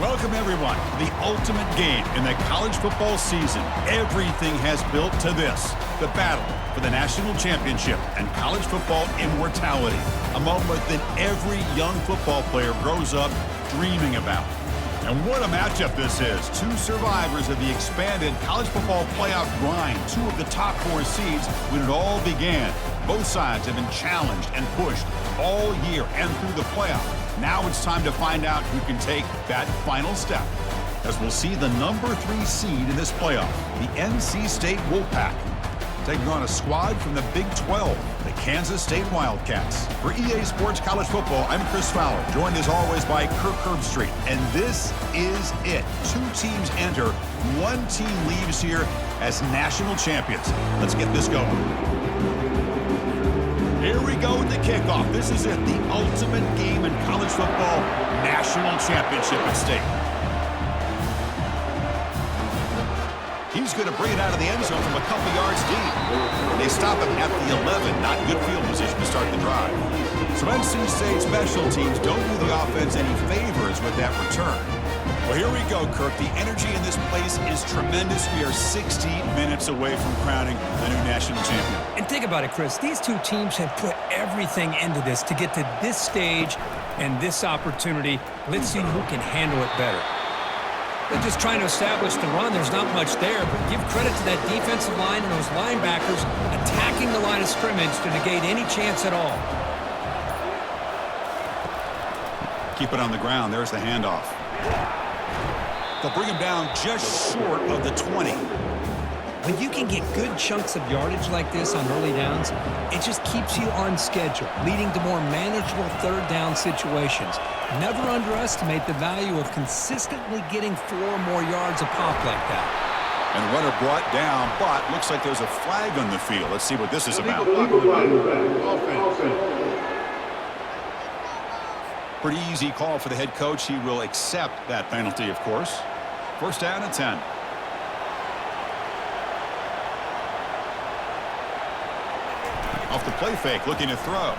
Welcome, everyone, to the ultimate game in the college football season. Everything has built to this, the battle for the national championship and college football immortality, a moment that every young football player grows up dreaming about. And what a matchup this is. Two survivors of the expanded college football playoff grind, two of the top four seeds when it all began. Both sides have been challenged and pushed all year and through the playoff. Now it's time to find out who can take that final step, as we'll see the number 3 seed in this playoff, the NC State Wolfpack, taking on a squad from the Big 12, the Kansas State Wildcats. For EA Sports College Football, I'm Chris Fowler, joined as always by Kirk Herbstreit. And this is it. 2 teams enter, 1 team leaves here as national champions. Let's get this going. Here we go with the kickoff. This is it, the ultimate game in college football, national championship at stake. He's going to bring it out of the end zone from a couple yards deep. They stop him at the 11. Not good field position to start the drive. So NC State special teams don't do the offense any favors with that return. Well, here we go, Kirk. The energy in this place is tremendous. We are 60 minutes away from crowning the new national champion. And think about it, Chris. These two teams have put everything into this to get to this stage and this opportunity. Let's see who can handle it better. They're just trying to establish the run. There's not much there, but give credit to that defensive line and those linebackers attacking the line of scrimmage to negate any chance at all. Keep it on the ground. There's the handoff. They'll bring him down just short of the 20. When you can get good chunks of yardage like this on early downs, it just keeps you on schedule, leading to more manageable third down situations. Never underestimate the value of consistently getting 4 more yards a pop like that. And runner brought down, but looks like there's a flag on the field. Let's see what this is about. Pretty easy call for the head coach. He will accept that penalty, of course. First down and 10. Off the play fake, looking to throw.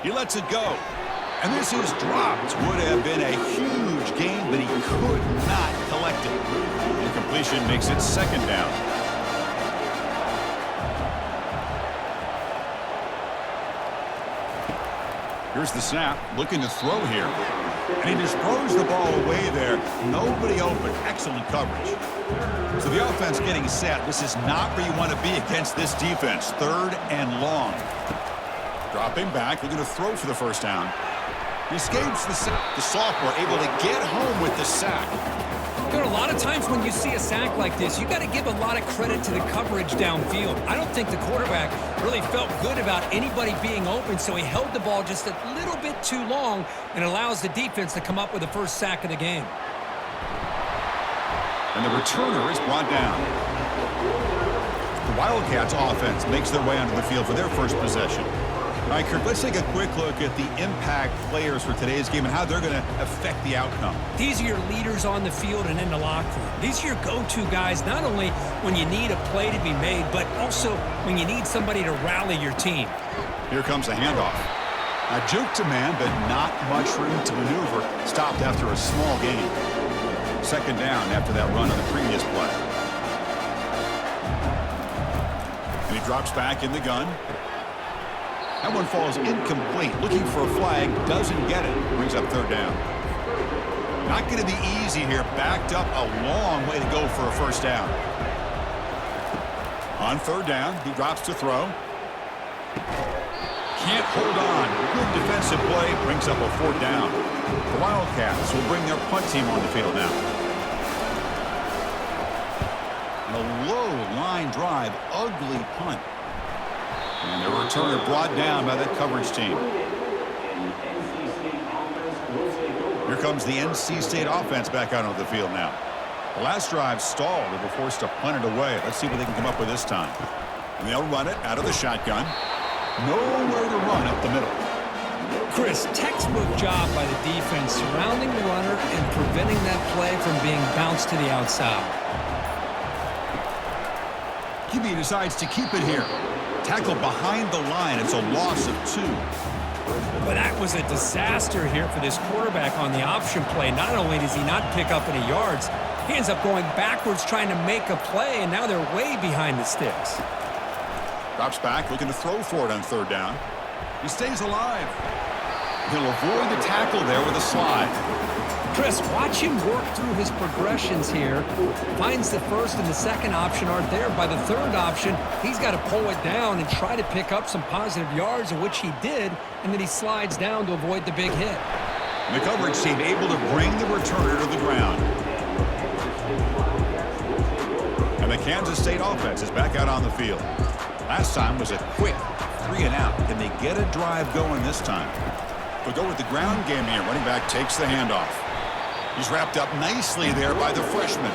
He lets it go. And this is dropped. Would have been a huge gain, but he could not collect it. Incompletion makes it second down. Here's the snap, looking to throw here. And he just throws the ball away there. Nobody open. Excellent coverage. So the offense getting set. This is not where you want to be against this defense. Third and long. Dropping back, looking to throw for the first down. He escapes the sack. The sophomore able to get home with the sack. There are a lot of times when you see a sack like this, you got to give a lot of credit to the coverage downfield. I don't think the quarterback really felt good about anybody being open, so he held the ball just a little bit too long and allows the defense to come up with the first sack of the game. And the returner is brought down. The Wildcats offense makes their way onto the field for their first possession. All right, Kirk, let's take a quick look at the impact players for today's game and how they're going to affect the outcome. These are your leaders on the field and in the locker room. These are your go-to guys, not only when you need a play to be made, but also when you need somebody to rally your team. Here comes a handoff. A juke to man, but not much room to maneuver. Stopped after a small gain. Second down after that run on the previous play. And he drops back in the gun. That one falls incomplete. Looking for a flag, doesn't get it. Brings up third down. Not going to be easy here. Backed up a long way to go for a first down. On third down, he drops to throw. Can't hold on. Good defensive play. Brings up a fourth down. The Wildcats will bring their punt team on the field now. And a low line drive. Ugly punt. And the returner brought down by that coverage team. Here comes the NC State offense back out on the field now. The last drive stalled. They were forced to punt it away. Let's see what they can come up with this time. And they'll run it out of the shotgun. Nowhere to run up the middle. Chris, textbook job by the defense surrounding the runner and preventing that play from being bounced to the outside. QB decides to keep it here. Tackle behind the line. It's a loss of 2. But that was a disaster here for this quarterback on the option play. Not only does he not pick up any yards, he ends up going backwards trying to make a play, and now they're way behind the sticks. Drops back, looking to throw for it on third down. He stays alive. He'll avoid the tackle there with a slide. Chris, watch him work through his progressions here. Finds the first and the second option aren't there. By the third option, he's got to pull it down and try to pick up some positive yards, of which he did, and then he slides down to avoid the big hit. And the coverage team able to bring the returner to the ground. And the Kansas State offense is back out on the field. Last time was a quick 3-and-out. Can they get a drive going this time? We'll go with the ground game here. Running back takes the handoff. He's wrapped up nicely there by the freshman.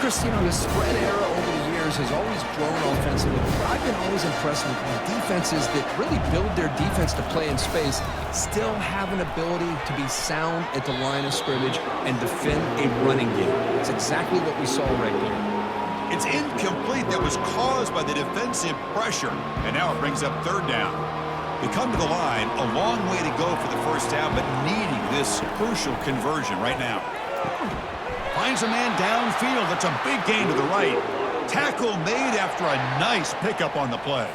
Chris, the spread era over the years has always grown offensively. But I've been always impressed with defenses that really build their defense to play in space, still have an ability to be sound at the line of scrimmage and defend a running game. It's exactly what we saw right there. It's incomplete. That was caused by the defensive pressure. And now it brings up third down. They come to the line, a long way to go for the first down, but needing this crucial conversion right now. Finds a man downfield. That's a big gain to the right. Tackle made after a nice pickup on the play.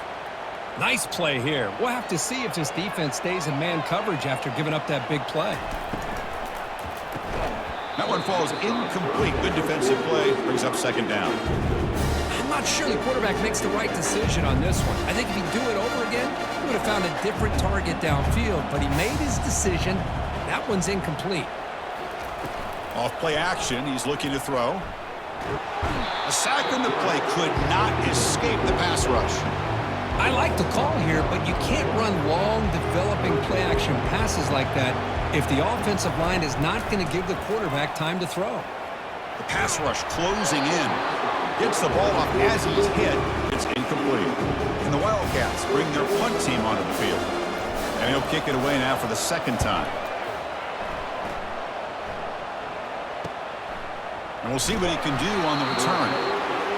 Nice play here. We'll have to see if this defense stays in man coverage after giving up that big play. That one falls incomplete. Good defensive play. Brings up second down. I'm not sure the quarterback makes the right decision on this one. I think if he'd do it over again, he would have found a different target downfield, but he made his decision. That one's incomplete. Off play action, he's looking to throw. A sack on the play could not escape the pass rush. I like the call here, but you can't run long, developing play-action passes like that if the offensive line is not going to give the quarterback time to throw. The pass rush closing in. Gets the ball off as he's hit. It's incomplete. And the Wildcats bring their punt team onto the field. And he'll kick it away now for the second time. And we'll see what he can do on the return.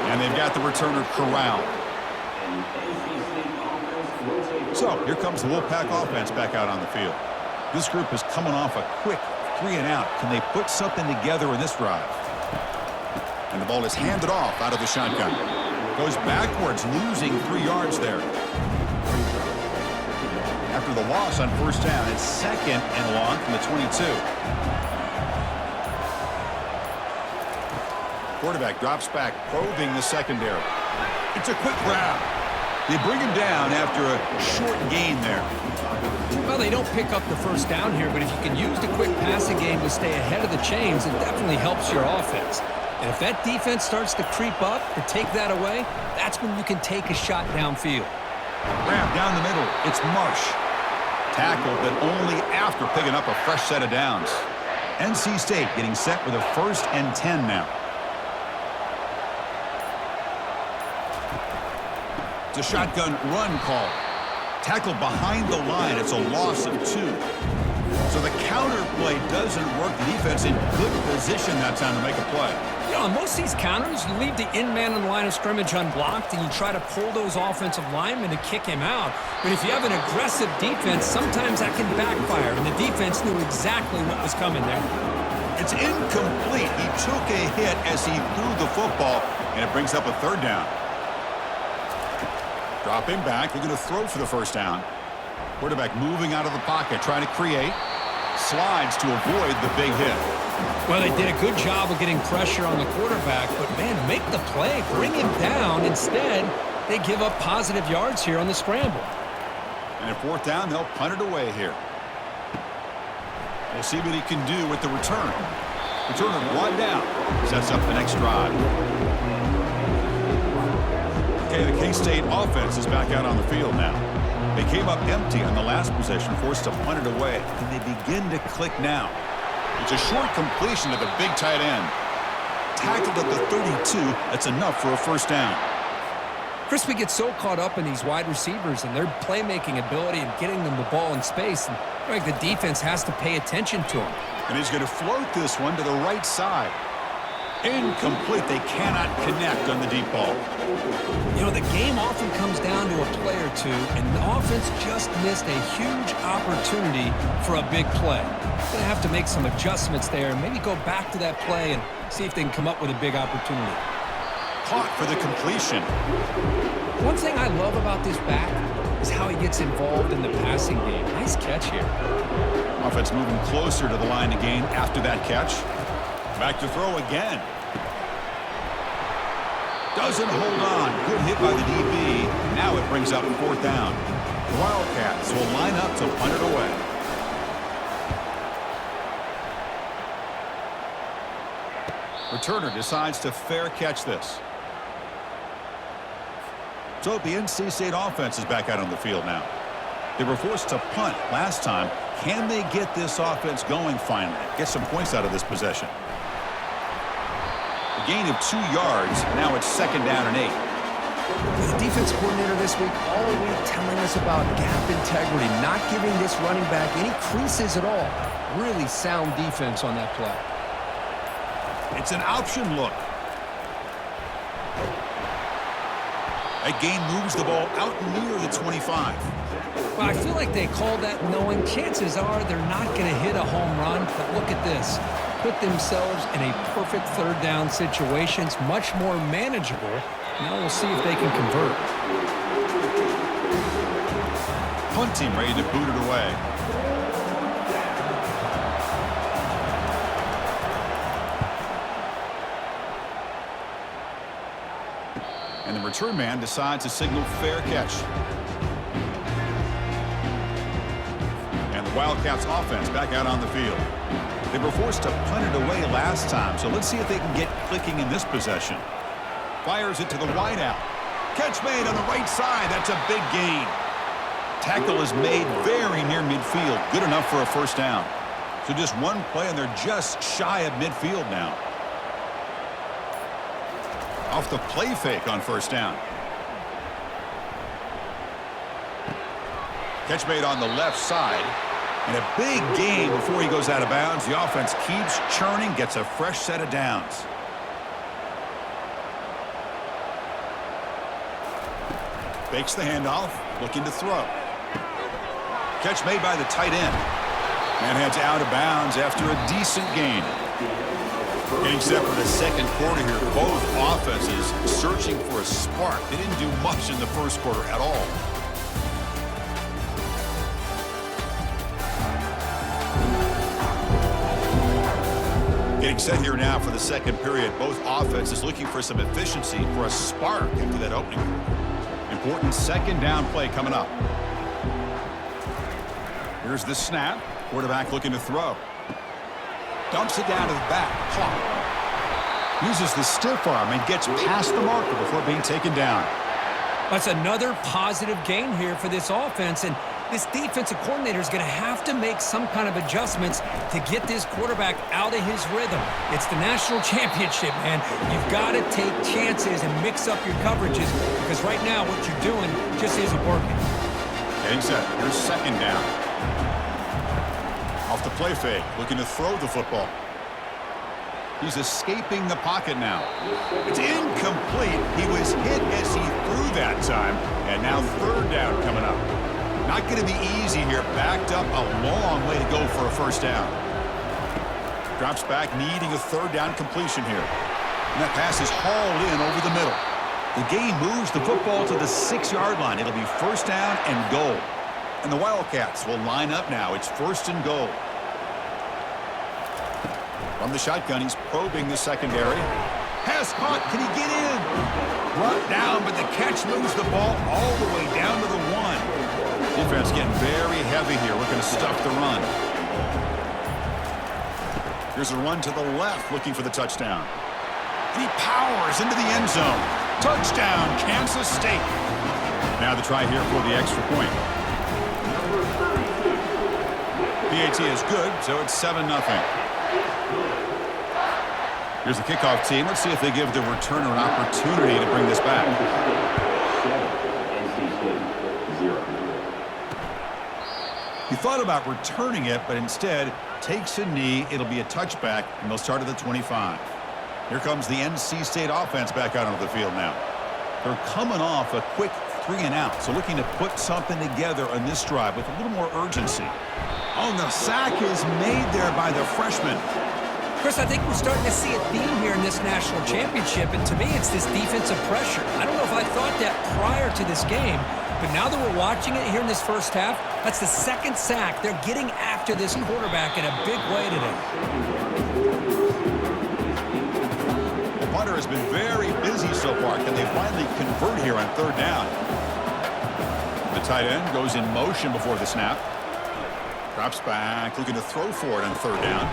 And they've got the returner corralled. So here comes the Wolfpack offense back out on the field. This group is coming off a quick 3-and-out. Can they put something together in this drive? And the ball is handed off out of the shotgun. Goes backwards, losing 3 yards there. After the loss on first down, it's second and long from the 22. Quarterback drops back, probing the secondary. It's a quick grab. They bring him down after a short gain there. Well, they don't pick up the first down here, but if you can use the quick passing game to stay ahead of the chains, it definitely helps your offense. And if that defense starts to creep up or take that away, that's when you can take a shot downfield. Grab down the middle. It's Marsh. Tackled, but only after picking up a fresh set of downs. NC State getting set with a 1st and 10 now. It's a shotgun run call. Tackled behind the line. It's a loss of 2. So the counter play doesn't work. The defense in good position that time to make a play. You know, on most of these counters, you leave the in-man on the line of scrimmage unblocked, and you try to pull those offensive linemen to kick him out. But if you have an aggressive defense, sometimes that can backfire, and the defense knew exactly what was coming there. It's incomplete. He took a hit as he threw the football, and it brings up a third down. Dropping back, they're going to throw for the first down. Quarterback moving out of the pocket, trying to create. Slides to avoid the big hit. Well, they did a good job of getting pressure on the quarterback, but, man, make the play, bring him down. Instead, they give up positive yards here on the scramble. And at fourth down, they'll punt it away here. We'll see what he can do with the return. Returner one down. Sets up the next drive. Okay, the K-State offense is back out on the field now. They came up empty on the last possession, forced to punt it away. And they begin to click now. It's a short completion to the big tight end. Tackled at the 32. That's enough for a first down. Chris, we get so caught up in these wide receivers and their playmaking ability and getting them the ball in space. And like the defense has to pay attention to them. And he's going to float this one to the right side. Incomplete. They cannot connect on the deep ball. You know, the game often comes down to a play or two, and the offense just missed a huge opportunity for a big play. Going to have to make some adjustments there, maybe go back to that play and see if they can come up with a big opportunity. Caught for the completion. One thing I love about this back is how he gets involved in the passing game. Nice catch here. Offense moving closer to the line of gain after that catch. Back to throw again. Doesn't hold on. Good hit by the DB. Now it brings up 4th down. The Wildcats will line up to punt it away. Returner decides to fair catch this. So the NC State offense is back out on the field now. They were forced to punt last time. Can they get this offense going finally? Get some points out of this possession. A gain of 2 yards. Now it's 2nd down and 8. The defense coordinator this week all week telling us about gap integrity, not giving this running back any creases at all. Really sound defense on that play. It's an option look. That gain moves the ball out near the 25. Well, I feel like they called that knowing chances are they're not going to hit a home run. But look at this. Put themselves in a perfect 3rd down situation. It's much more manageable. Now we'll see if they can convert. Punt team ready to boot it away. And the return man decides to signal fair catch. And the Wildcats offense back out on the field. They were forced to punt it away last time, so let's see if they can get clicking in this possession. Fires it to the wideout. Catch made on the right side. That's a big gain. Tackle is made very near midfield. Good enough for a 1st down. So just one play, and they're just shy of midfield now. Off the play fake on 1st down. Catch made on the left side. And a big gain before he goes out of bounds. The offense keeps churning, gets a fresh set of downs. Fakes the handoff, looking to throw. Catch made by the tight end. And heads out of bounds after a decent gain. Getting set for the 2nd quarter here. Both offenses searching for a spark. They didn't do much in the 1st quarter at all. Getting set here now for the 2nd period. Both offenses looking for some efficiency, for a spark after that opening. Important 2nd down play coming up. Here's the snap. Quarterback looking to throw. Dumps it down to the back. Clock. Uses the stiff arm and gets past the marker before being taken down. That's another positive gain here for this offense, and this defensive coordinator is going to have to make some kind of adjustments to get this quarterback out of his rhythm. It's the national championship, man. You've got to take chances and mix up your coverages because right now what you're doing just isn't working. Getting set. Here's 2nd down. Off the play fake, looking to throw the football. He's escaping the pocket now. It's incomplete. He was hit as he threw that time, and now 3rd down coming up. Not going to be easy here. Backed up a long way to go for a 1st down. Drops back, needing a 3rd down completion here. And that pass is hauled in over the middle. The gain moves the football to the 6-yard line. It'll be 1st down and goal. And the Wildcats will line up now. It's 1st and goal. From the shotgun, he's probing the secondary. Pass caught. Can he get in? Brought down, but the catch moves the ball all the way down to the 1. Defense getting very heavy here, looking to stuff the run. Here's a run to the left, looking for the touchdown. He powers into the end zone. Touchdown, Kansas State. Now the try here for the extra point. PAT is good, so it's 7-0. Here's the kickoff team. Let's see if they give the returner an opportunity to bring this back. He thought about returning it, but instead takes a knee. It'll be a touchback, and they'll start at the 25. Here comes the NC State offense back out onto the field now. They're coming off a quick 3 and out, so looking to put something together on this drive with a little more urgency. Oh, the sack is made there by the freshman. Chris, I think we're starting to see a theme here in this national championship, and to me, it's this defensive pressure. I don't know if I thought that prior to this game, but now that we're watching it here in this first half, that's the second sack. They're getting after this quarterback in a big way today. The punter has been very busy so far. Can they finally convert here on 3rd down? The tight end goes in motion before the snap. Drops back, looking to throw for it on 3rd down.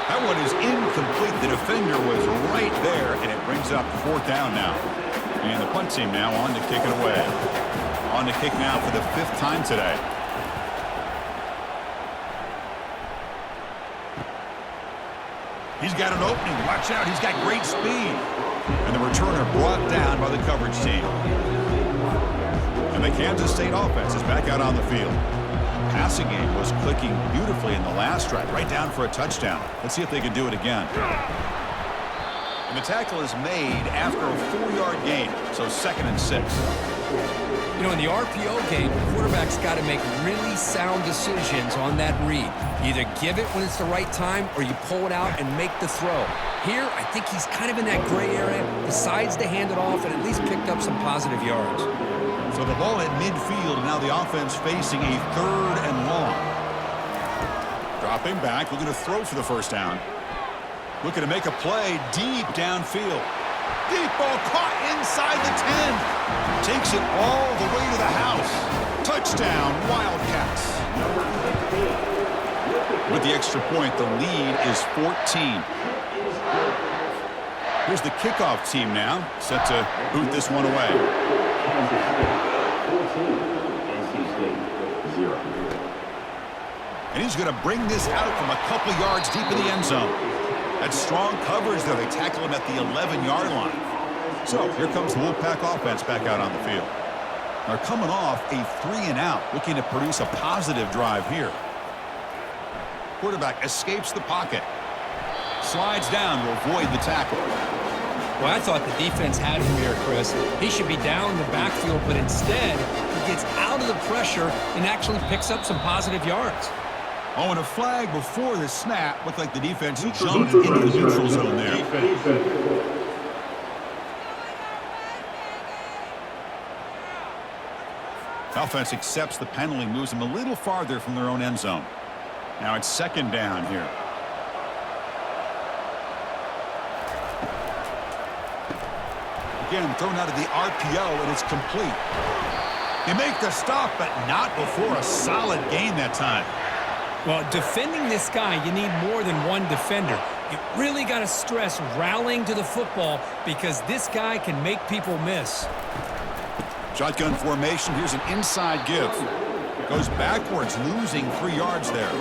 That one is incomplete. The defender was right there, and it brings up 4th down now. And the punt team now on to kick it away. On to kick now for the 5th time today. He's got an opening. Watch out. He's got great speed. And the returner brought down by the coverage team. And the Kansas State offense is back out on the field. Passing game was clicking beautifully in the last drive, right down for a touchdown. Let's see if they can do it again. And the tackle is made after a 4-yard gain, so 2nd and 6. You know, in the RPO game, the quarterback's got to make really sound decisions on that read. You either give it when it's the right time or you pull it out and make the throw. Here, I think he's kind of in that gray area, decides to hand it off and at least picked up some positive yards. So the ball at midfield, and now the offense facing a 3rd and long. Dropping back, looking to throw for the 1st down. Looking to make a play deep downfield. Deep ball caught inside the 10. Takes it all the way to the house. Touchdown, Wildcats. With the extra point, the lead is 14. Here's the kickoff team now, set to boot this one away. And he's going to bring this out from a couple yards deep in the end zone. That's strong coverage there. They tackle him at the 11-yard line. So here comes the Wolfpack offense back out on the field. They're coming off a 3 and out, looking to produce a positive drive here. Quarterback escapes the pocket. Slides down to avoid the tackle. Well, I thought the defense had him here, Chris. He should be down in the backfield, but instead, he gets out of the pressure and actually picks up some positive yards. Oh, and a flag before the snap. Looked like the defense jumped into the neutral zone there. Offense accepts the penalty, moves them a little farther from their own end zone. Now it's 2nd down here. Again, thrown out of the RPO, and it's complete. They make the stop, but not before a solid gain that time. Well, defending this guy, you need more than one defender. You really got to stress rallying to the football because this guy can make people miss. Shotgun formation. Here's an inside give. Goes backwards, losing 3 yards there.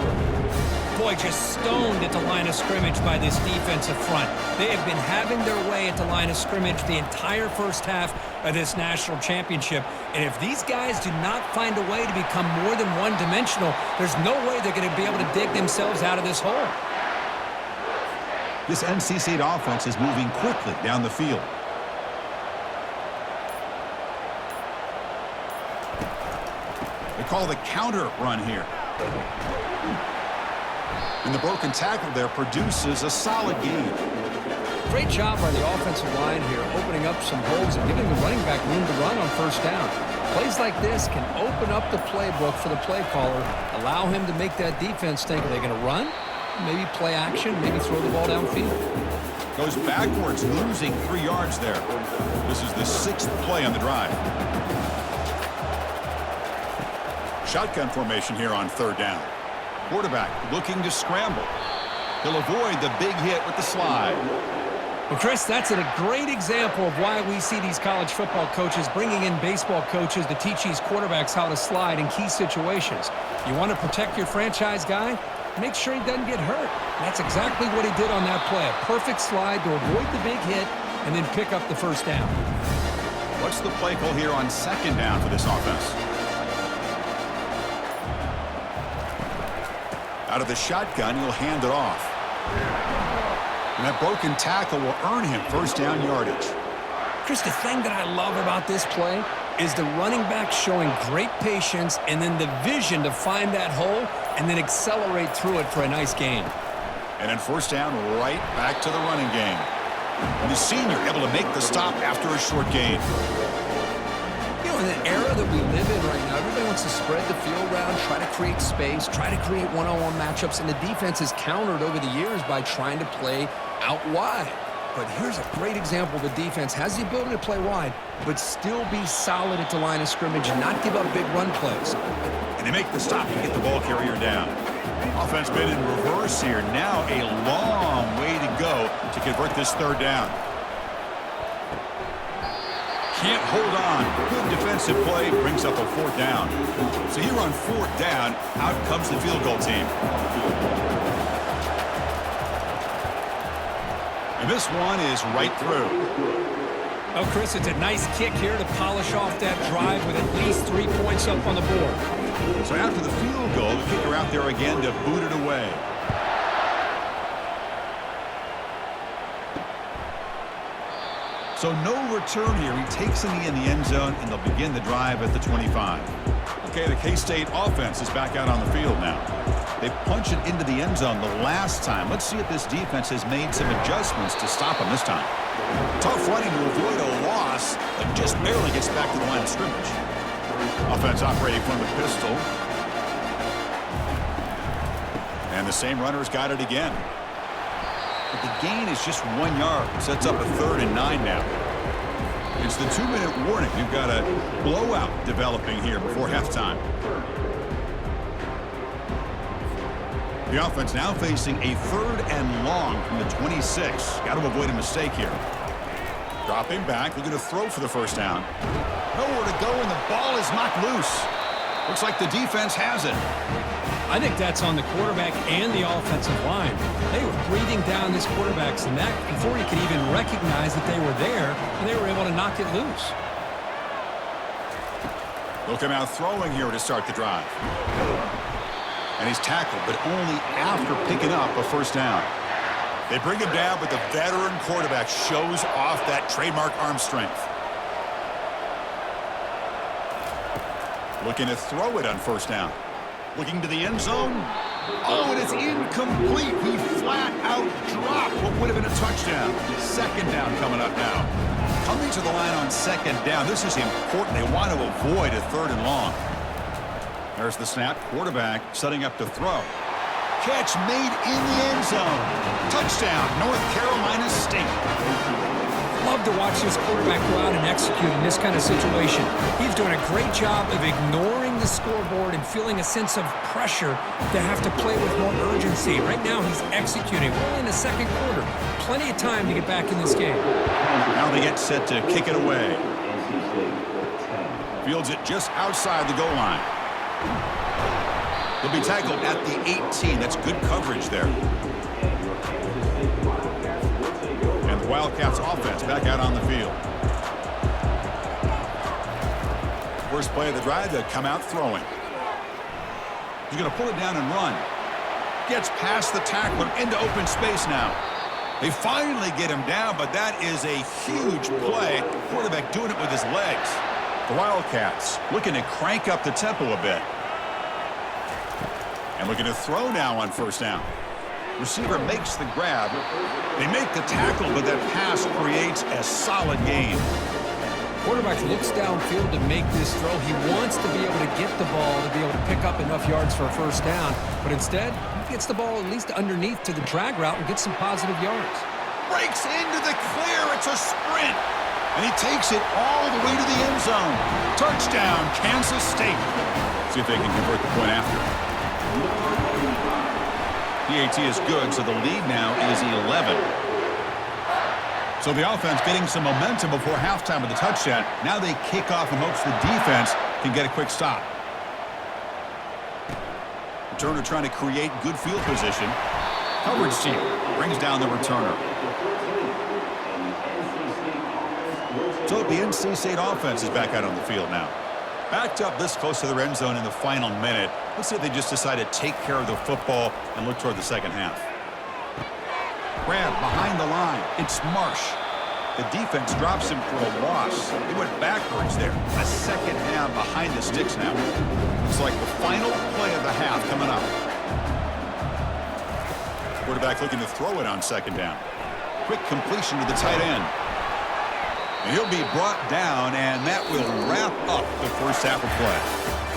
Boy, just stoned at the line of scrimmage by this defensive front. They have been having their way at the line of scrimmage the entire first half of this national championship. And if these guys do not find a way to become more than one-dimensional, there's no way they're going to be able to dig themselves out of this hole. This NC State offense is moving quickly down the field. They call the counter run here. And the broken tackle there produces a solid gain. Great job by the offensive line here, opening up some holes and giving the running back room to run on 1st down. Plays like this can open up the playbook for the play caller, allow him to make that defense think, are they going to run? Maybe play action, maybe throw the ball downfield. Goes backwards, losing 3 yards there. This is the 6th play on the drive. Shotgun formation here on 3rd down. Quarterback looking to scramble. He'll avoid the big hit with the slide. Well, Chris, that's a great example of why we see these college football coaches bringing in baseball coaches to teach these quarterbacks how to slide in key situations. You want to protect your franchise guy? Make sure he doesn't get hurt. That's exactly what he did on that play. A perfect slide to avoid the big hit and then pick up the 1st down. What's the play call here on 2nd down for this offense? Out of the shotgun, he'll hand it off. And that broken tackle will earn him 1st down yardage. Chris, the thing that I love about this play is the running back showing great patience and then the vision to find that hole and then accelerate through it for a nice gain. And then first down, right back to the running game. And the senior able to make the stop after a short gain. You know, in the era that we live in right now, everybody wants to spread the field around, try to create space, try to create one-on-one matchups, and the defense has countered over the years by trying to play out wide. But here's a great example. The defense has the ability to play wide, but still be solid at the line of scrimmage and not give up big run plays. And they make the stop and get the ball carrier down. Offense been in reverse here. Now a long way to go to convert this third down. Can't hold on. Good defensive play brings up a fourth down. So here on fourth down, out comes the field goal team. And this one is right through. Oh, Chris, it's a nice kick here to polish off that drive with at least 3 points up on the board. So after the field goal, the kicker out there again to boot it away. So no return here. He takes it in the end zone, and they'll begin the drive at the 25. Okay, the K-State offense is back out on the field now. They punched it into the end zone the last time. Let's see if this defense has made some adjustments to stop them this time. Tough running to avoid a loss, but just barely gets back to the line of scrimmage. Offense operating from the pistol. And the same runner's got it again. But the gain is just 1 yard. Sets up a 3rd and 9 now. It's the 2-minute warning. We've got a blowout developing here before halftime. The offense now facing a 3rd and long from the 26. Got to avoid a mistake here. Dropping back, looking to throw for the first down. Nowhere to go, and the ball is knocked loose. Looks like the defense has it. I think that's on the quarterback and the offensive line. They were breathing down this quarterback's neck before he could even recognize that they were there, and they were able to knock it loose. They'll come out throwing here to start the drive. And he's tackled, but only after picking up a first down. They bring him down, but the veteran quarterback shows off that trademark arm strength. Looking to throw it on first down. Looking to the end zone. Oh, and it's incomplete. He flat out dropped what would have been a touchdown. Second down coming up now. Coming to the line on second down. This is important. They want to avoid a 3rd and long. There's the snap. Quarterback setting up to throw. Catch made in the end zone. Touchdown, North Carolina State. Love to watch this quarterback go out and execute in this kind of situation. He's doing a great job of ignoring the scoreboard and feeling a sense of pressure to have to play with more urgency. Right now, he's executing. We're in the second quarter. Plenty of time to get back in this game. Now they get set to kick it away. Fields it just outside the goal line. He'll be tackled at the 18. That's good coverage there. And the Wildcats offense back out on the field. First play of the drive, they come out throwing. He's going to pull it down and run. Gets past the tackler into open space now. They finally get him down, but that is a huge play. Quarterback doing it with his legs. The Wildcats looking to crank up the tempo a bit. And looking to throw now on first down. Receiver makes the grab. They make the tackle, but that pass creates a solid gain. Quarterback looks downfield to make this throw. He wants to be able to get the ball to be able to pick up enough yards for a first down. But instead, he gets the ball at least underneath to the drag route and gets some positive yards. Breaks into the clear. It's a sprint. And he takes it all the way to the end zone. Touchdown, Kansas State. See if they can convert the point after. PAT is good, so the lead now is 11. So the offense getting some momentum before halftime with the touchdown. Now they kick off in hopes the defense can get a quick stop. Returner trying to create good field position. Coverage team brings down the returner. So the NC State offense is back out on the field now. Backed up this close to the end zone in the final minute. Let's see if they just decide to take care of the football and look toward the second half. Grab behind the line. It's Marsh. The defense drops him for a loss. They went backwards there. A second down behind the sticks now. It's like the final play of the half coming up. Quarterback looking to throw it on second down. Quick completion to the tight end. And he'll be brought down, and that will wrap up the first half of play.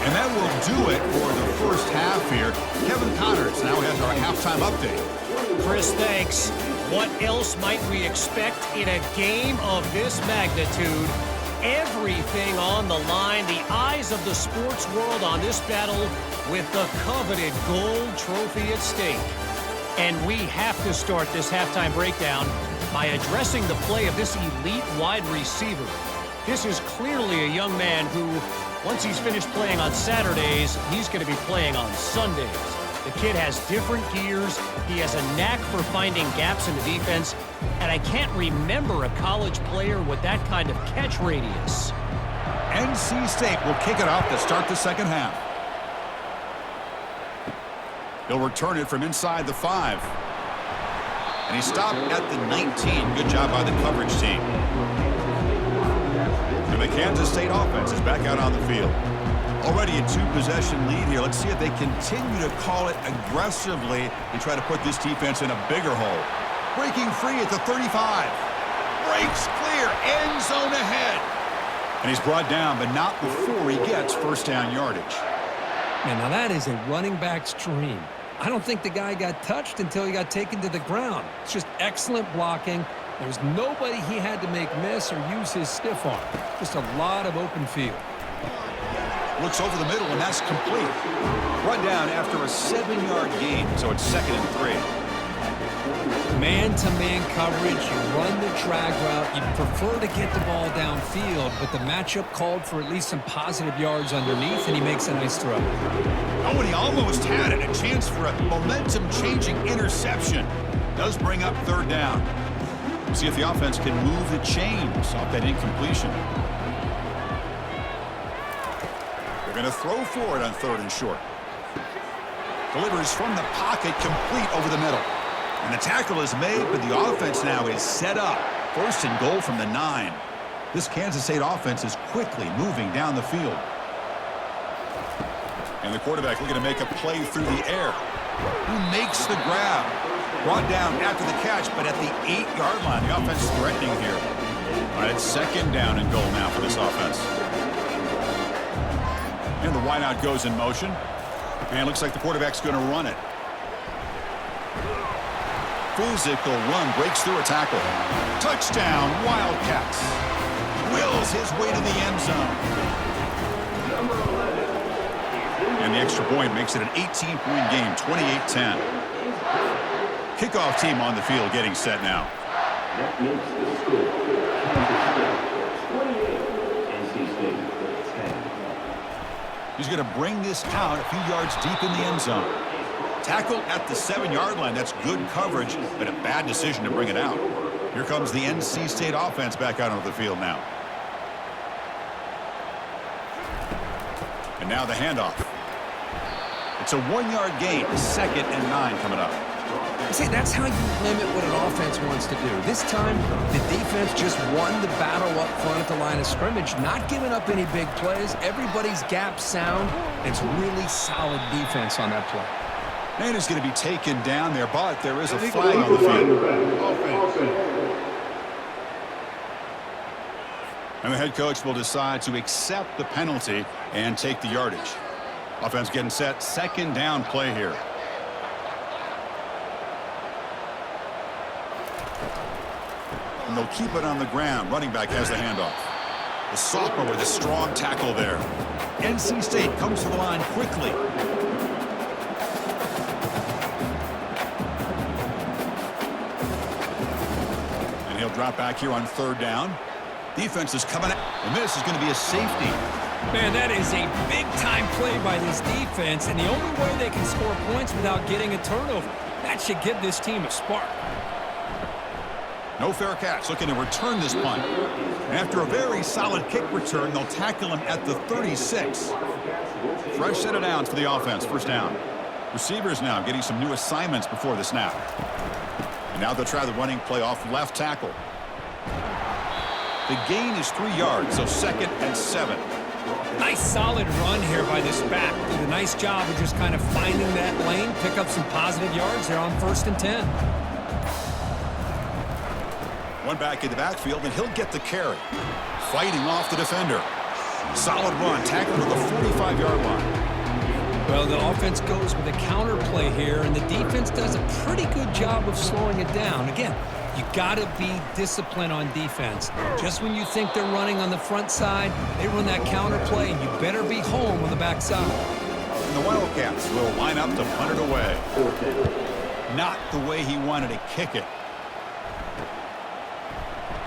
And that will do it for the first half here. Kevin Connors now has our halftime update. Chris, thanks. What else might we expect in a game of this magnitude? Everything on the line, the eyes of the sports world on this battle with the coveted gold trophy at stake. And we have to start this halftime breakdown by addressing the play of this elite wide receiver. This is clearly a young man who, once he's finished playing on Saturdays, he's going to be playing on Sundays. The kid has different gears. He has a knack for finding gaps in the defense. And I can't remember a college player with that kind of catch radius. NC State will kick it off to start the second half. He'll return it from inside the 5. And he stopped at the 19. Good job by the coverage team. And the Kansas State offense is back out on the field. Already a 2-possession lead here. Let's see if they continue to call it aggressively and try to put this defense in a bigger hole. Breaking free at the 35. Breaks clear. End zone ahead. And he's brought down, but not before he gets first down yardage. Man, now that is a running back's dream. I don't think the guy got touched until he got taken to the ground. It's just excellent blocking. There's nobody he had to make miss or use his stiff arm. Just a lot of open field. Looks over the middle, and that's complete. Run down after a 7-yard gain, so it's 2nd and 3. Man-to-man coverage, you run the drag route. You prefer to get the ball downfield, but the matchup called for at least some positive yards underneath, and he makes a nice throw. Oh, and he almost had it. A chance for a momentum-changing interception. Does bring up 3rd down. We'll see if the offense can move the chains off that incompletion. They're going to throw for it on 3rd and short. Delivers from the pocket, complete over the middle. And the tackle is made, but the offense now is set up. 1st and goal from the 9. This Kansas State offense is quickly moving down the field. And the quarterback looking to make a play through the air. Who makes the grab? Brought down after the catch, but at the 8-yard line. The offense threatening here. All right, it's 2nd down and goal now for this offense. And the wideout goes in motion. And it looks like the quarterback's going to run it. Physical run, breaks through a tackle. Touchdown, Wildcats. Wills his way to the end zone. And the extra point makes it an 18-point game, 28-10. Kickoff team on the field getting set now. That makes the score 28, NC State 10. He's going to bring this out a few yards deep in the end zone. Tackle at the 7-yard line. That's good coverage, but a bad decision to bring it out. Here comes the NC State offense back out onto the field now. And now the handoff. It's a 1-yard gain, 2nd and 9 coming up. See, that's how you limit what an offense wants to do. This time, the defense just won the battle up front at the line of scrimmage, not giving up any big plays. Everybody's gap sound. It's really solid defense on that play. And he's going to be taken down there, but there is a flag on the field. And the head coach will decide to accept the penalty and take the yardage. Offense getting set, 2nd down play here. And they'll keep it on the ground. Running back has the handoff. The sophomore with a strong tackle there. NC State comes to the line quickly. And he'll drop back here on 3rd down. Defense is coming out, and this is going to be a safety. Man, that is a big-time play by this defense, and the only way they can score points without getting a turnover. That should give this team a spark. No fair catch, looking to return this punt. After a very solid kick return, they'll tackle him at the 36. Fresh set of downs for the offense, 1st down. Receivers now getting some new assignments before the snap. And now they'll try the running play off left tackle. The gain is 3 yards, so 2nd and 7. Nice solid run here by this back. Did a nice job of just kind of finding that lane, pick up some positive yards there on 1st and 10. One back in the backfield, and he'll get the carry. Fighting off the defender. Solid run, tackled to the 45-yard line. Well, the offense goes with a counter play here, and the defense does a pretty good job of slowing it down. Again, you got to be disciplined on defense. Just when you think they're running on the front side, they run that counter play, and you better be home on the back side. And the Wildcats will line up to punt it away. Not the way he wanted to kick it.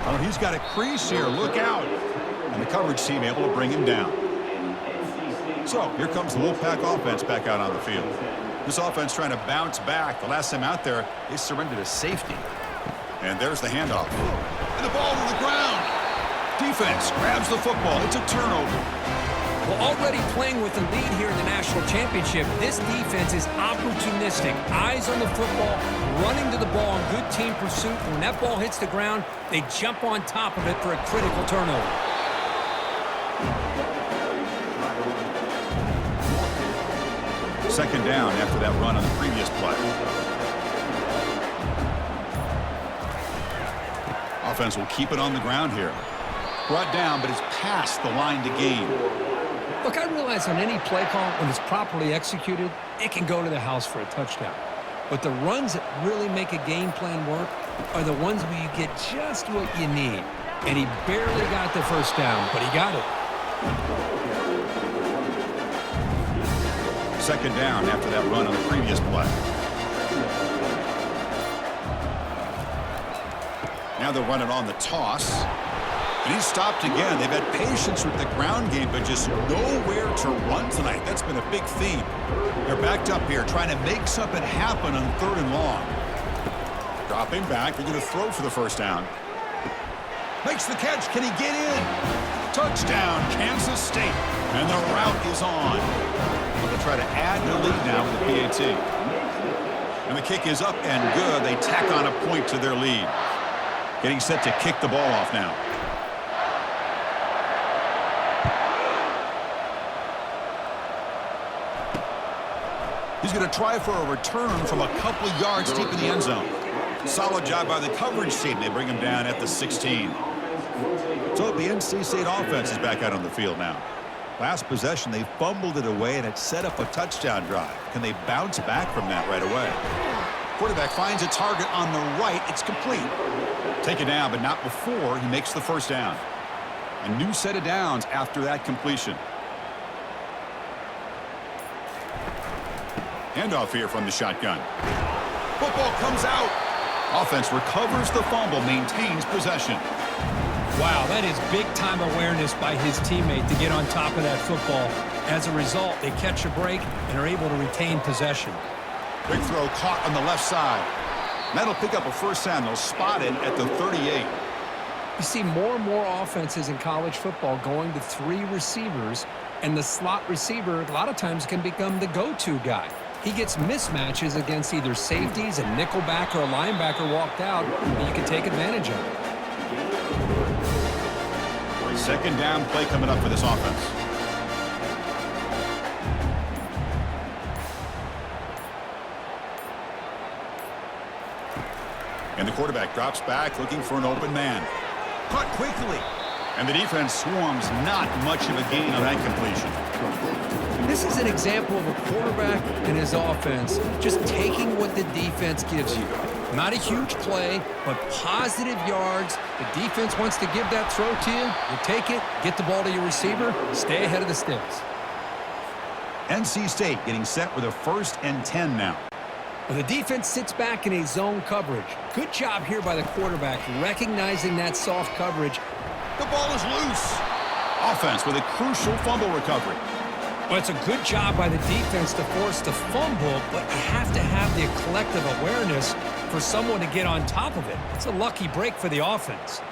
Oh, he's got a crease here. Look out. And the coverage team able to bring him down. So here comes the Wolfpack offense back out on the field. This offense trying to bounce back. The last time out there, they surrendered a safety. And there's the handoff. And the ball to the ground. Defense grabs the football. It's a turnover. Well, already playing with the lead here in the national championship, this defense is opportunistic. Eyes on the football, running to the ball in good team pursuit. When that ball hits the ground, they jump on top of it for a critical turnover. Second down after that run on the previous play. Offense will keep it on the ground here. Brought down, but it's past the line to gain. Look, I realize on any play call, when it's properly executed, it can go to the house for a touchdown. But the runs that really make a game plan work are the ones where you get just what you need. And he barely got the first down, but he got it. Second down after that run on the previous play. Now they're running on the toss. And he's stopped again. They've had patience with the ground game, but just nowhere to run tonight. That's been a big theme. They're backed up here trying to make something happen on 3rd and long. Dropping back. They're going to throw for the first down. Makes the catch. Can he get in? Touchdown, Kansas State. And the route is on. They'll try to add the lead now with the PAT. And the kick is up and good. They tack on a point to their lead. Getting set to kick the ball off now. He's going to try for a return from a couple of yards deep in the end zone. Solid job by the coverage team. They bring him down at the 16. So the NC State offense is back out on the field now. Last possession, they fumbled it away, and it set up a touchdown drive. Can they bounce back from that right away? Quarterback finds a target on the right. It's complete. Taken down, but not before he makes the first down. A new set of downs after that completion. Handoff here from the shotgun. Football comes out. Offense recovers the fumble, maintains possession. Wow, that is big-time awareness by his teammate to get on top of that football. As a result, they catch a break and are able to retain possession. Big throw caught on the left side. That'll pick up a first down. They'll spot it at the 38. You see more and more offenses in college football going to 3 receivers, and the slot receiver a lot of times can become the go-to guy. He gets mismatches against either safeties, a nickelback, or a linebacker walked out, and you can take advantage of it. Second down play coming up for this offense. And the quarterback drops back looking for an open man. Caught quickly. And the defense swarms, not much of a gain on that completion. This is an example of a quarterback and his offense just taking what the defense gives you. Not a huge play, but positive yards. The defense wants to give that throw to you. You take it, get the ball to your receiver, stay ahead of the sticks. NC State getting set with a 1st and 10 now. Well, the defense sits back in a zone coverage. Good job here by the quarterback, recognizing that soft coverage. The ball is loose. Offense with a crucial fumble recovery. Well, it's a good job by the defense to force the fumble, but you have to have the collective awareness for someone to get on top of it. It's a lucky break for the offense.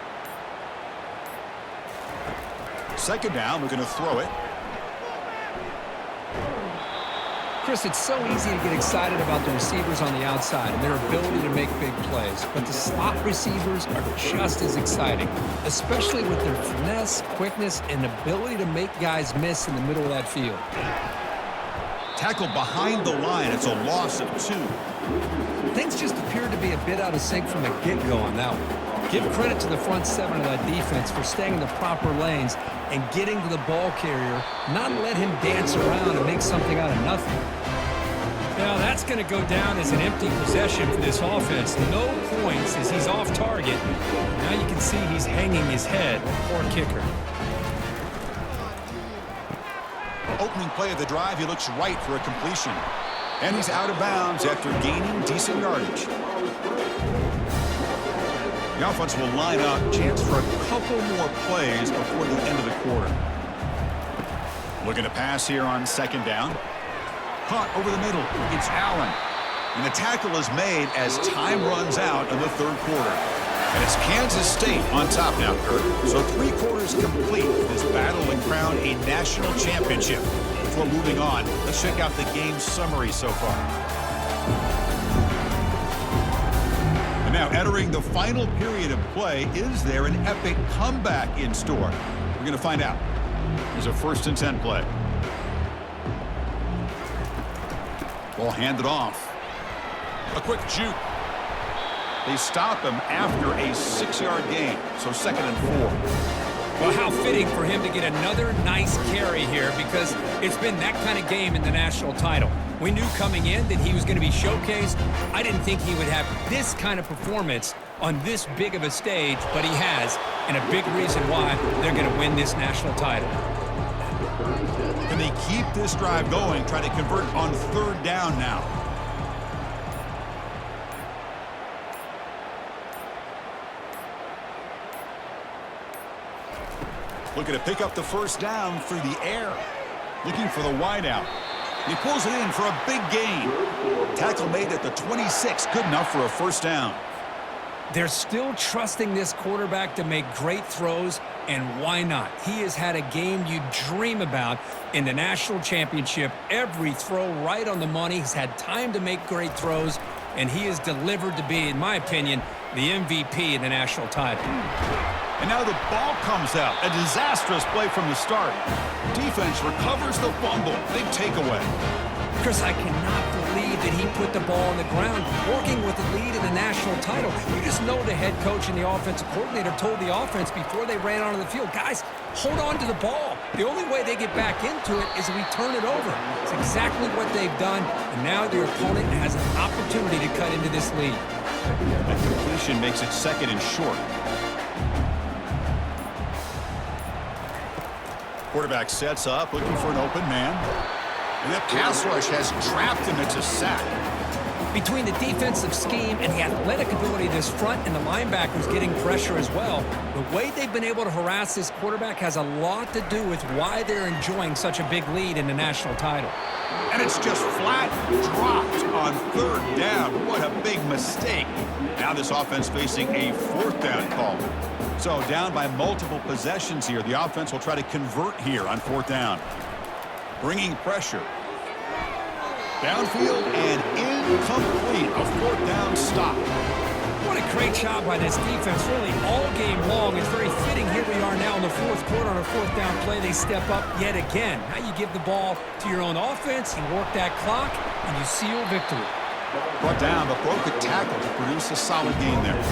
Second down, we're going to throw it. Chris, it's so easy to get excited about the receivers on the outside and their ability to make big plays, but the slot receivers are just as exciting, especially with their finesse, quickness, and ability to make guys miss in the middle of that field. Tackled behind the line. It's a loss of 2. Things just appeared to be a bit out of sync from the get-go on that one. Give credit to the front 7 of that defense for staying in the proper lanes and getting to the ball carrier, not let him dance around and make something out of nothing. Now that's going to go down as an empty possession for this offense. No points as he's off target. Now you can see he's hanging his head. Poor kicker. Opening play of the drive, he looks right for a completion. And he's out of bounds after gaining decent yardage. The offense will line up. Chance for a couple more plays before the end of the quarter. Looking to pass here on 2nd down. Caught over the middle. It's Allen. And the tackle is made as time runs out in the 3rd quarter. And it's Kansas State on top now, Kurt. So 3 quarters complete. This battle to crown a national championship. Before moving on, let's check out the game summary so far. And now entering the final period of play, is there an epic comeback in store? We're going to find out. There's a 1st and 10 play. Ball handed off. A quick juke. They stop him after a 6-yard gain, so 2nd and 4. Well, how fitting for him to get another nice carry here, because it's been that kind of game in the national title. We knew coming in that he was going to be showcased. I didn't think he would have this kind of performance on this big of a stage, but he has, and a big reason why they're going to win this national title. Can they keep this drive going, try to convert on 3rd down now? Looking to pick up the 1st down through the air. Looking for the wideout. He pulls it in for a big gain. Tackle made at the 26. Good enough for a 1st down. They're still trusting this quarterback to make great throws, and why not? He has had a game you dream about in the national championship. Every throw right on the money. He's had time to make great throws, and he has delivered to be, in my opinion, the MVP in the national title. And now the ball comes out. A disastrous play from the start. Defense recovers the fumble. Big takeaway. Chris, I cannot believe that he put the ball on the ground, working with the lead in the national title. You just know the head coach and the offensive coordinator told the offense before they ran onto the field, guys, hold on to the ball. The only way they get back into it is if we turn it over. It's exactly what they've done, and now their opponent has an opportunity to cut into this lead. That completion makes it 2nd and short. Quarterback sets up, looking for an open man. And that pass rush has trapped him. It's a sack. Between the defensive scheme and the athletic ability of this front and the linebackers getting pressure as well, the way they've been able to harass this quarterback has a lot to do with why they're enjoying such a big lead in the national title. And it's just flat dropped on 3rd down. What a big mistake. Now this offense facing a 4th down call. So down by multiple possessions here. The offense will try to convert here on 4th down. Bringing pressure. Downfield and incomplete. A 4th down stop. What a great job by this defense, really all game long. It's very fitting. Here we are now in the 4th quarter on a 4th down play. They step up yet again. Now you give the ball to your own offense, you work that clock, and you seal victory. Brought down, but broke the tackle to produce a solid gain there.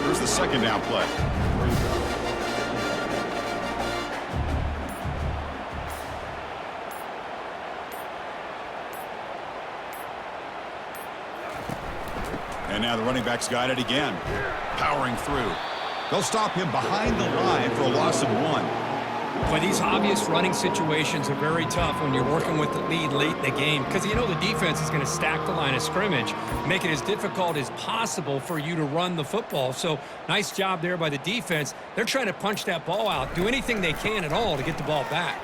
Here's the 2nd down play. And now the running back's got it again. Powering through. They'll stop him behind the line for a loss of 1. But these obvious running situations are very tough when you're working with the lead late in the game, because you know the defense is going to stack the line of scrimmage, make it as difficult as possible for you to run the football. So nice job there by the defense. They're trying to punch that ball out, do anything they can at all to get the ball back.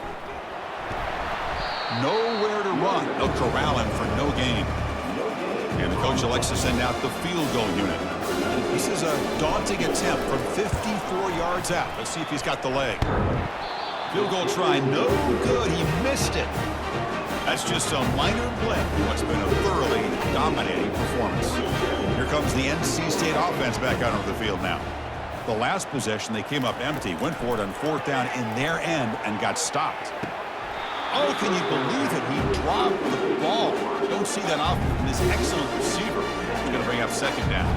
Nowhere to run. They'll corral him for no gain. And the coach elects to send out the field goal unit. This is a daunting attempt from 54 yards out. Let's see if he's got the leg. Field goal try, no good. He missed it. That's just a minor blip in what's been a thoroughly dominating performance. Here comes the NC State offense back out onto the field now. The last possession, they came up empty, went for it on 4th down in their end, and got stopped. Oh, can you believe it? He dropped the ball. Don't see that often from this excellent receiver. He's going to bring up 2nd down.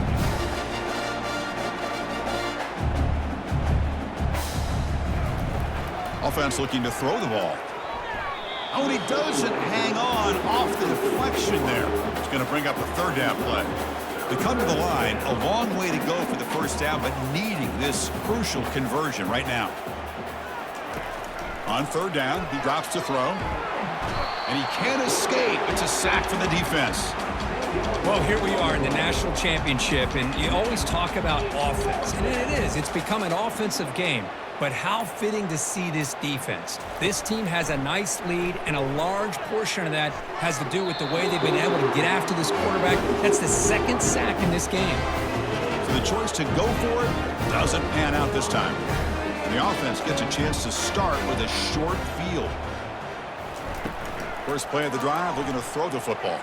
Offense looking to throw the ball. Oh, and he doesn't hang on off the deflection there. It's going to bring up a 3rd down play. They come to the line, a long way to go for the 1st down, but needing this crucial conversion right now. On 3rd down, he drops to throw. And he can't escape. It's a sack for the defense. Well, here we are in the national championship, and you always talk about offense. And it is. It's become an offensive game. But how fitting to see this defense. This team has a nice lead, and a large portion of that has to do with the way they've been able to get after this quarterback. That's the 2nd sack in this game. So the choice to go for it doesn't pan out this time. And the offense gets a chance to start with a short field. First play of the drive, looking to throw the football.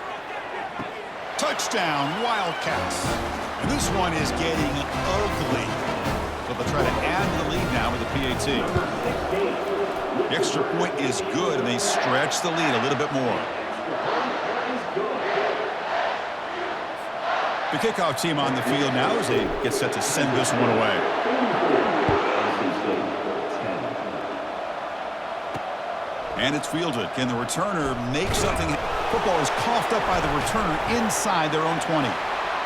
Touchdown, Wildcats. And this one is getting ugly. So they'll try to add to the lead now with the PAT. The extra point is good, and they stretch the lead a little bit more. The kickoff team on the field now as they get set to send this one away. And it's fielded. Can the returner make something? Football is coughed up by the returner inside their own 20.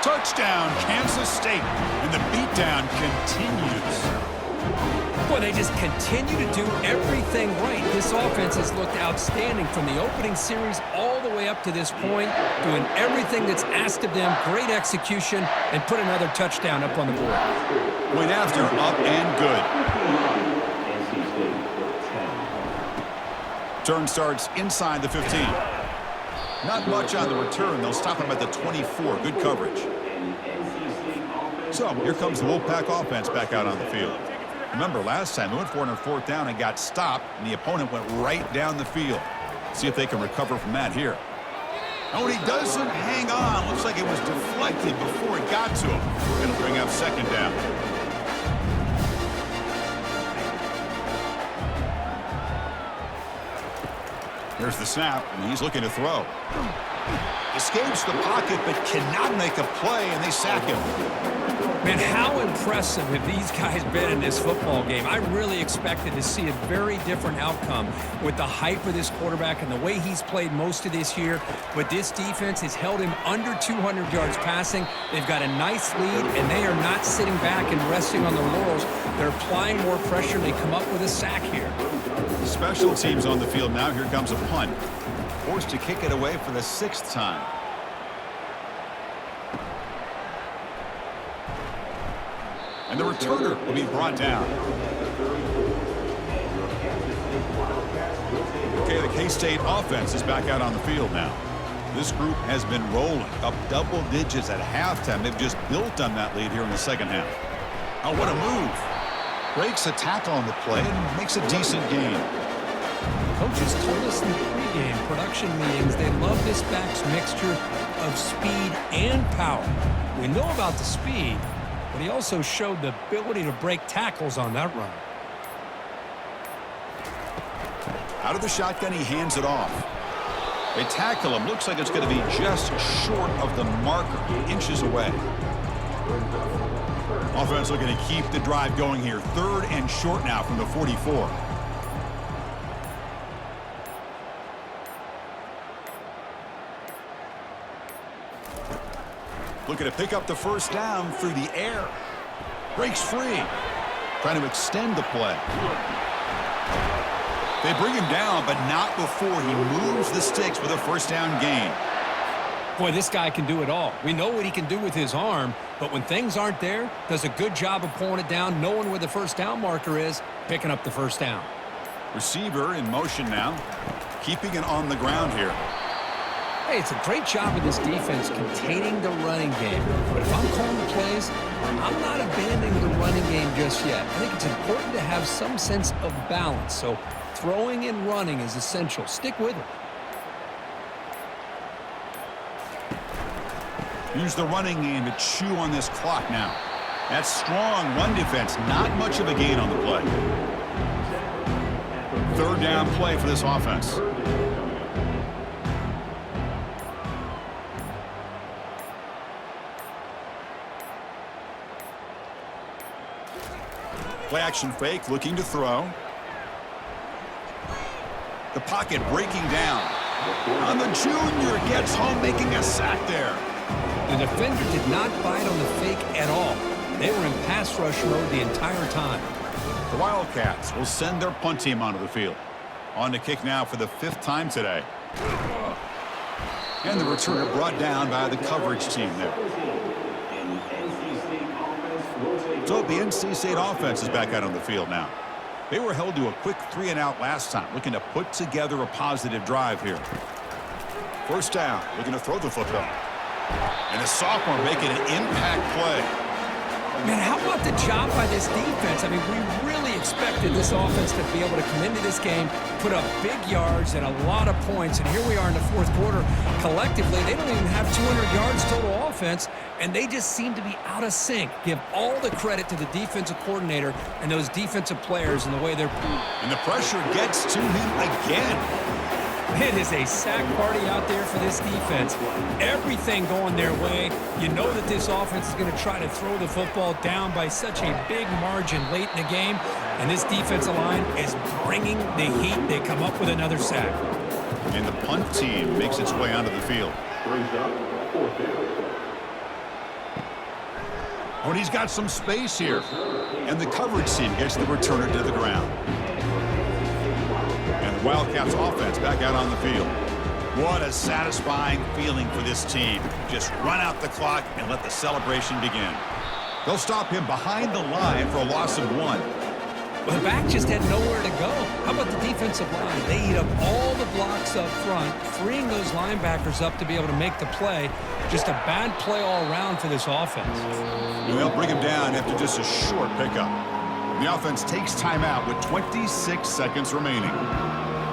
Touchdown, Kansas State. And the beatdown continues. Boy, they just continue to do everything right. This offense has looked outstanding from the opening series all the way up to this point, doing everything that's asked of them, great execution, and put another touchdown up on the board. Point after, up and good. Turn starts inside the 15. Not much on the return. They'll stop him at the 24. Good coverage. So here comes the Wolfpack offense back out on the field. Remember, last time they went for it on 4th down and got stopped, and the opponent went right down the field. See if they can recover from that here. Oh, and he doesn't hang on. Looks like it was deflected before it got to him. It'll bring up 2nd down. Here's the snap, and he's looking to throw. Escapes the pocket, but cannot make a play, and they sack him. Man, how impressive have these guys been in this football game? I really expected to see a very different outcome with the hype of this quarterback and the way he's played most of this year. But this defense has held him under 200 yards passing. They've got a nice lead, and they are not sitting back and resting on their laurels. They're applying more pressure, and they come up with a sack here. Special teams on the field now. Here comes a punt. Forced to kick it away for the 6th time. And the returner will be brought down. Okay, the K-State offense is back out on the field now. This group has been rolling up double digits at halftime. They've just built on that lead here in the 2nd half. Oh, what a move. Breaks a tackle on the play and makes a decent gain. Coaches told us in the pregame production meetings they love this back's mixture of speed and power. We know about the speed, but he also showed the ability to break tackles on that run. Out of the shotgun, he hands it off. They tackle him. Looks like it's going to be just short of the marker, inches away. Offense looking to keep the drive going here. 3rd and short now from the 44. Looking to pick up the 1st down through the air. Breaks free. Trying to extend the play. They bring him down, but not before he moves the sticks with a 1st down gain. Boy, this guy can do it all. We know what he can do with his arm, but when things aren't there, does a good job of pulling it down, knowing where the 1st down marker is, picking up the 1st down. Receiver in motion now, keeping it on the ground here. Hey, it's a great job of this defense containing the running game. But if I'm calling the plays, I'm not abandoning the running game just yet. I think it's important to have some sense of balance. So throwing and running is essential. Stick with it. Use the running game to chew on this clock now. That's strong run defense. Not much of a gain on the play. Third down play for this offense. Play action fake, looking to throw. The pocket breaking down. On the junior, gets home, making a sack there. The defender did not bite on the fake at all. They were in pass rush mode the entire time. The Wildcats will send their punt team onto the field. On to kick now for the 5th time today. And the returner brought down by the coverage team there. So the NC State offense is back out on the field now. They were held to a quick 3-and-out last time, looking to put together a positive drive here. First down, looking to throw the football. And the sophomore making an impact play. Man, how about the job by this defense? I mean, we really expected this offense to be able to come into this game, put up big yards and a lot of points, and here we are in the 4th quarter. Collectively, they don't even have 200 yards total offense, and they just seem to be out of sync. Give all the credit to the defensive coordinator and those defensive players and the way they're... And the pressure gets to him again. It is a sack party out there for this defense. Everything going their way. You know that this offense is going to try to throw the football down by such a big margin late in the game. And this defensive line is bringing the heat. They come up with another sack. And the punt team makes its way onto the field. Oh, and he's got some space here. And the coverage team gets the returner to the ground. And the Wildcats offense back out on the field. What a satisfying feeling for this team. Just run out the clock and let the celebration begin. They'll stop him behind the line for a loss of 1. Well, the back just had nowhere to go. How about the defensive line? They eat up all the blocks up front, freeing those linebackers up to be able to make the play. Just a bad play all around for this offense. And they'll bring him down after just a short pickup. The offense takes timeout with 26 seconds remaining.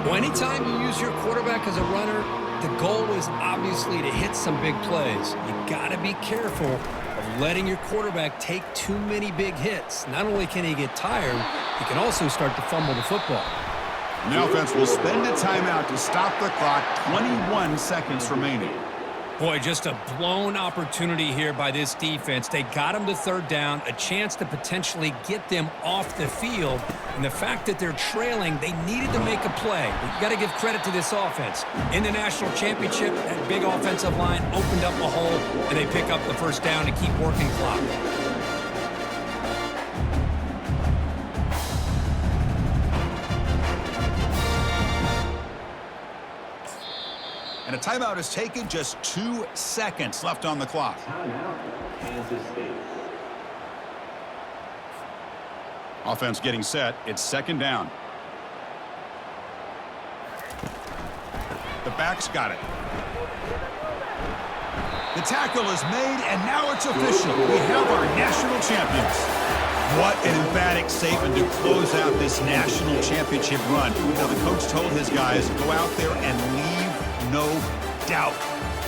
Well, anytime you use your quarterback as a runner, the goal is obviously to hit some big plays. You got to be careful of letting your quarterback take too many big hits. Not only can he get tired, he can also start to fumble the football. And the offense will spend a timeout to stop the clock. 21 seconds remaining. Boy, just a blown opportunity here by this defense. They got him to 3rd down, a chance to potentially get them off the field. And the fact that they're trailing, they needed to make a play. You've got to give credit to this offense. In the national championship, that big offensive line opened up a hole, and they pick up the 1st down to keep working clock. And a timeout is taken, just 2 seconds left on the clock. Timeout, Kansas State. Offense getting set. It's 2nd down. The back's got it. The tackle is made, and now it's official. We have our national champions. What an emphatic statement to close out this national championship run. Now, the coach told his guys, go out there and leave no doubt.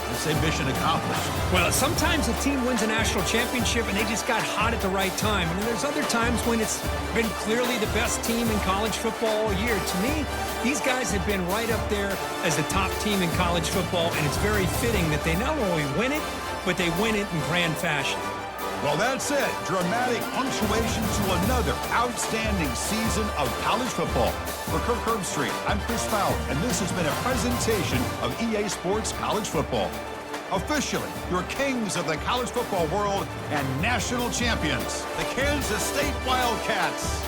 Let's say mission accomplished. Well, sometimes a team wins a national championship and they just got hot at the right time. And there's other times when it's been clearly the best team in college football all year. To me, these guys have been right up there as the top team in college football, and it's very fitting that they not only win it, but they win it in grand fashion. Well, that's it. Dramatic punctuation to another outstanding season of college football. For Kirk Herbstreit, I'm Chris Fowler, and this has been a presentation of EA Sports College Football. Officially, your kings of the college football world and national champions, the Kansas State Wildcats.